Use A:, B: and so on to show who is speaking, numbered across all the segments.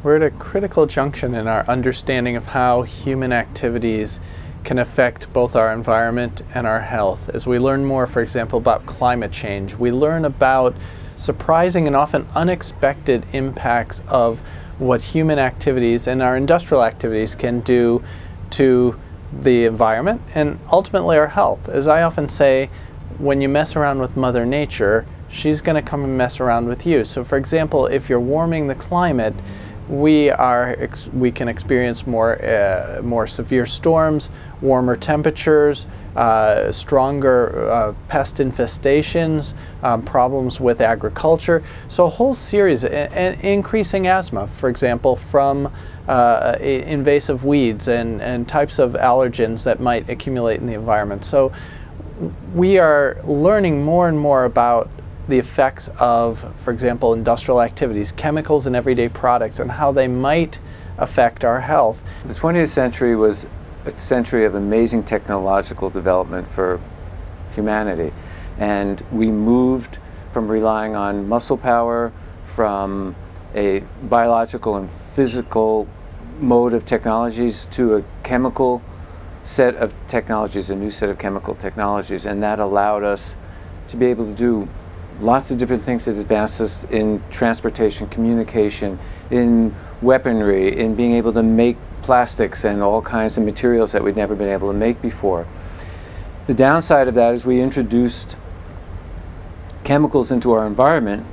A: We're at a critical junction in our understanding of how human activities can affect both our environment and our health. As we learn more, for example, about climate change, we learn about surprising and often unexpected impacts of what human activities and our industrial activities can do to the environment and ultimately our health. As I often say, when you mess around with Mother Nature, she's going to come and mess around with you. So for example, if you're warming the climate, we can experience more severe storms, warmer temperatures, stronger pest infestations, problems with agriculture. So a whole series, and increasing asthma, for example, from invasive weeds and types of allergens that might accumulate in the environment. So we are learning more and more about the effects of, for example, industrial activities, chemicals in everyday products, and how they might affect our health.
B: The 20th century was a century of amazing technological development for humanity. And we moved from relying on muscle power, from a biological and physical mode of technologies to a chemical set of technologies, a new set of chemical technologies. And that allowed us to be able to do lots of different things that advanced us in transportation, communication, in weaponry, in being able to make plastics and all kinds of materials that we'd never been able to make before. The downside of that is we introduced chemicals into our environment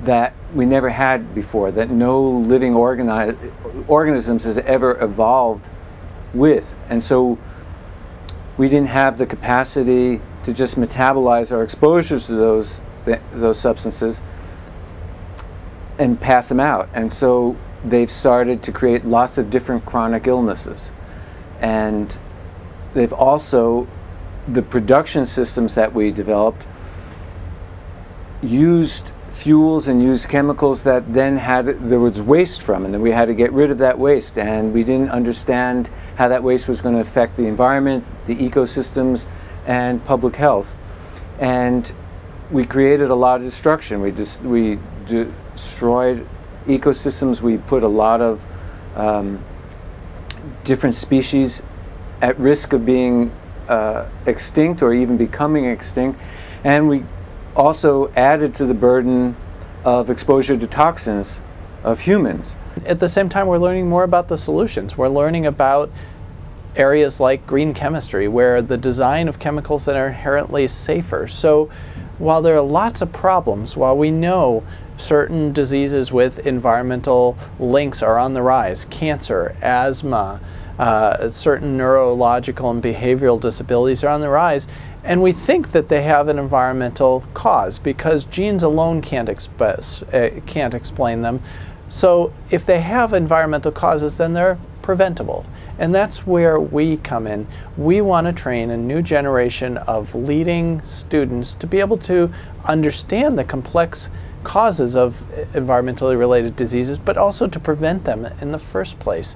B: that we never had before, that no living organisms has ever evolved with. And so we didn't have the capacity to just metabolize our exposures to those substances and pass them out. And so they've started to create lots of different chronic illnesses. And they've also, the production systems that we developed used fuels and used chemicals that then there was waste from, and then we had to get rid of that waste. And we didn't understand how that waste was going to affect the environment, the ecosystems, and public health. And we created a lot of destruction. We destroyed ecosystems. We put a lot of different species at risk of being extinct or even becoming extinct. And we also added to the burden of exposure to toxins of humans.
A: At the same time, we're learning more about the solutions. We're learning about areas like green chemistry, where the design of chemicals that are inherently safer. So while there are lots of problems, while we know certain diseases with environmental links are on the rise, cancer, asthma, certain neurological and behavioral disabilities are on the rise, and we think that they have an environmental cause because genes alone can't explain them. So if they have environmental causes, then they're preventable. And that's where we come in. We want to train a new generation of leading students to be able to understand the complex causes of environmentally related diseases, but also to prevent them in the first place.